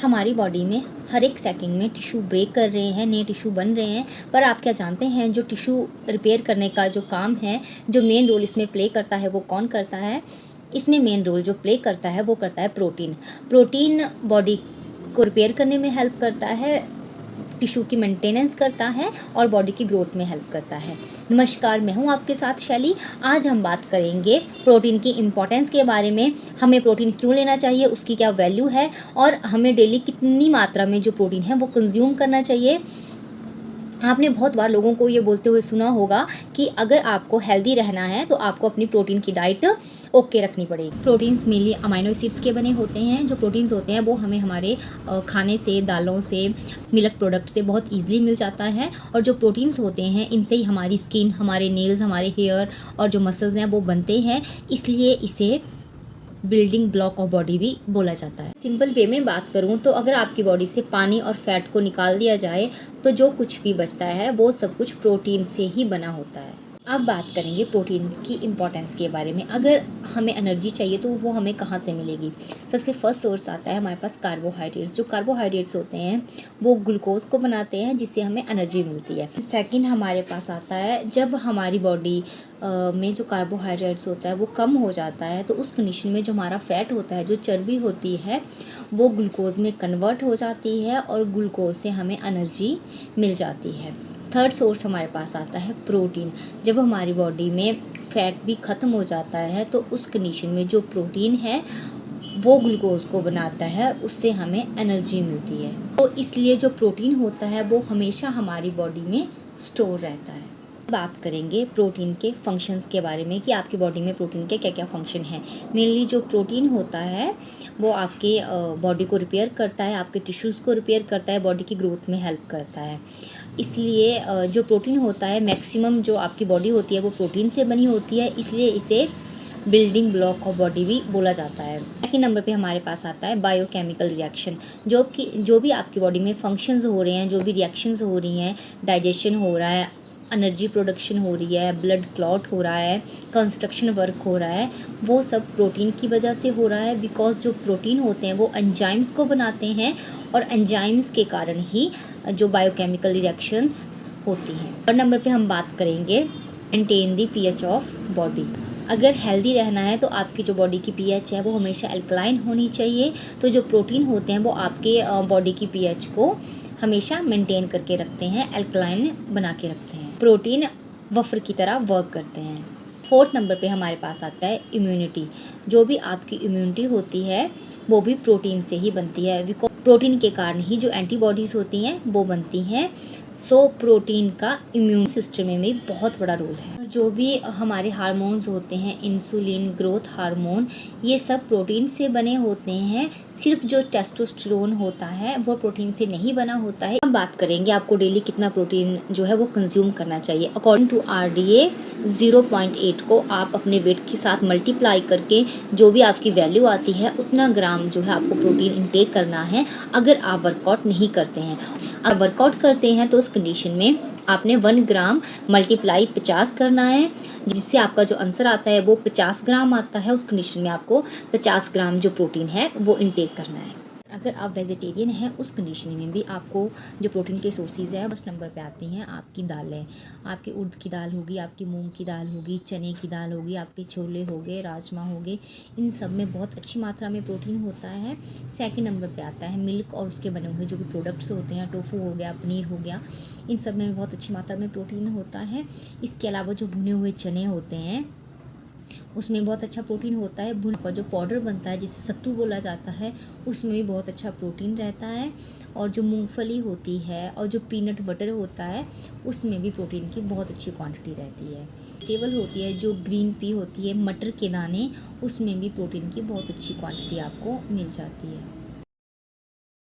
हमारी बॉडी में हर एक सेकंड में टिश्यू ब्रेक कर रहे हैं, नए टिश्यू बन रहे हैं। पर आप क्या जानते हैं जो टिश्यू रिपेयर करने का जो काम है, जो मेन रोल इसमें प्ले करता है वो कौन करता है? इसमें मेन रोल जो प्ले करता है वो करता है प्रोटीन। प्रोटीन बॉडी को रिपेयर करने में हेल्प करता है, टिश्यू की मेंटेनेंस करता है और बॉडी की ग्रोथ में हेल्प करता है। नमस्कार, मैं हूं आपके साथ शैली। आज हम बात करेंगे प्रोटीन की इम्पोर्टेंस के बारे में, हमें प्रोटीन क्यों लेना चाहिए, उसकी क्या वैल्यू है और हमें डेली कितनी मात्रा में जो प्रोटीन है वो कंज्यूम करना चाहिए। आपने बहुत बार लोगों को ये बोलते हुए सुना होगा कि अगर आपको हेल्दी रहना है तो आपको अपनी प्रोटीन की डाइट ओके रखनी पड़ेगी। प्रोटीन्स मेनली अमाइनो एसिड्स के बने होते हैं। जो प्रोटीन्स होते हैं वो हमें हमारे खाने से, दालों से, मिल्क प्रोडक्ट से बहुत ईजिली मिल जाता है। और जो प्रोटीन्स होते हैं इनसे ही हमारी स्किन, हमारे नेल्स, हमारे हेयर और जो मसल्स हैं वो बनते हैं, इसलिए इसे बिल्डिंग ब्लॉक ऑफ बॉडी भी बोला जाता है। सिंपल वे में बात करूं तो अगर आपकी बॉडी से पानी और फैट को निकाल दिया जाए तो जो कुछ भी बचता है वो सब कुछ प्रोटीन से ही बना होता है। अब बात करेंगे प्रोटीन की इम्पोर्टेंस के बारे में। अगर हमें एनर्जी चाहिए तो वो हमें कहाँ से मिलेगी? सबसे फर्स्ट सोर्स आता है हमारे पास कार्बोहाइड्रेट्स। जो कार्बोहाइड्रेट्स होते हैं वो ग्लूकोज को बनाते हैं जिससे हमें एनर्जी मिलती है। सेकंड हमारे पास आता है जब हमारी बॉडी में जो कार्बोहाइड्रेट्स होता है वो कम हो जाता है तो उस कंडीशन में जो हमारा फैट होता है, जो चर्बी होती है, वो ग्लूकोज में कन्वर्ट हो जाती है और ग्लूकोज से हमें एनर्जी मिल जाती है। थर्ड सोर्स हमारे पास आता है प्रोटीन। जब हमारी बॉडी में फैट भी ख़त्म हो जाता है तो उस कंडीशन में जो प्रोटीन है वो ग्लूकोज को बनाता है, उससे हमें एनर्जी मिलती है। तो इसलिए जो प्रोटीन होता है वो हमेशा हमारी बॉडी में स्टोर रहता है। बात करेंगे प्रोटीन के फंक्शंस के बारे में कि आपकी बॉडी में प्रोटीन के क्या क्या फंक्शन हैं। मेनली जो प्रोटीन होता है वो आपके बॉडी को रिपेयर करता है, आपके टिश्यूज़ को रिपेयर करता है, बॉडी की ग्रोथ में हेल्प करता है। इसलिए जो प्रोटीन होता है, मैक्सिमम जो आपकी बॉडी होती है वो प्रोटीन से बनी होती है, इसलिए इसे बिल्डिंग ब्लॉक ऑफ बॉडी भी बोला जाता है। सेकंड नंबर पे हमारे पास आता है बायोकेमिकल रिएक्शन। जो भी आपकी बॉडी में फंक्शंस हो रहे हैं, जो भी रिएक्शंस हो रही हैं, डाइजेशन हो रहा है, एनर्जी प्रोडक्शन हो रही है, ब्लड क्लॉट हो रहा है, कंस्ट्रक्शन वर्क हो रहा है, वो सब प्रोटीन की वजह से हो रहा है। बिकॉज जो प्रोटीन होते हैं वो एंजाइम्स को बनाते हैं और एंजाइम्स के कारण ही जो बायोकेमिकल रिएक्शंस होती हैं। थर्ड नंबर पे हम बात करेंगे maintain the pH of body. अगर हेल्दी रहना है तो आपकी जो बॉडी की पीएच है वो हमेशा एल्कलाइन होनी चाहिए। तो जो प्रोटीन होते हैं वो आपके बॉडी की पीएच को हमेशा मेंटेन करके रखते हैं, एल्कलाइन बना के रखते हैं। प्रोटीन वफ़र की तरह वर्क करते हैं। फोर्थ नंबर पे हमारे पास आता है इम्यूनिटी। जो भी आपकी इम्यूनिटी होती है वो भी प्रोटीन से ही बनती है। बिकॉज प्रोटीन के कारण ही जो एंटीबॉडीज़ होती हैं वो बनती हैं। सो प्रोटीन का इम्यून सिस्टम में भी बहुत बड़ा रोल है। जो भी हमारे हार्मोन्स होते हैं, इंसुलिन, ग्रोथ हार्मोन, ये सब प्रोटीन से बने होते हैं। सिर्फ जो टेस्टोस्टेरोन होता है वो प्रोटीन से नहीं बना होता है। अब बात करेंगे आपको डेली कितना प्रोटीन जो है वो कंज्यूम करना चाहिए। अकॉर्डिंग टू RDA 0.8 को आप अपने वेट के साथ मल्टीप्लाई करके जो भी आपकी वैल्यू आती है उतना ग्राम जो है आपको प्रोटीन इंटेक करना है अगर आप वर्कआउट नहीं करते हैं। आप वर्कआउट करते हैं तो उस कंडीशन में आपने 1 ग्राम मल्टीप्लाई 50 करना है, जिससे आपका जो आंसर आता है वो 50 ग्राम आता है। उस कंडीशन में आपको 50 ग्राम जो प्रोटीन है वो इंटेक करना है। अगर आप वेजिटेरियन हैं उस कंडीशन में भी आपको जो प्रोटीन के सोर्सेज हैं फर्स्ट नंबर पे आती हैं आपकी दालें। आपकी उड़द की दाल होगी, आपकी मूंग की दाल होगी, चने की दाल होगी, आपके छोले हो गए, राजमा हो गए, इन सब में बहुत अच्छी मात्रा में प्रोटीन होता है। सेकंड नंबर पे आता है मिल्क और उसके बने हुए जो भी प्रोडक्ट्स होते हैं, टोफू हो गया, पनीर हो गया, इन सब में बहुत अच्छी मात्रा में प्रोटीन होता है। इसके अलावा जो भुने हुए चने होते हैं उसमें बहुत अच्छा प्रोटीन होता है। भुन का जो पाउडर बनता है जिसे सत्तू बोला जाता है उसमें भी बहुत अच्छा प्रोटीन रहता है। और जो मूंगफली होती है और जो पीनट बटर होता है उसमें भी प्रोटीन की बहुत अच्छी क्वांटिटी रहती है। टेबल होती है जो ग्रीन पी होती है, मटर के दाने, उसमें भी प्रोटीन की बहुत अच्छी क्वांटिटी आपको मिल जाती है।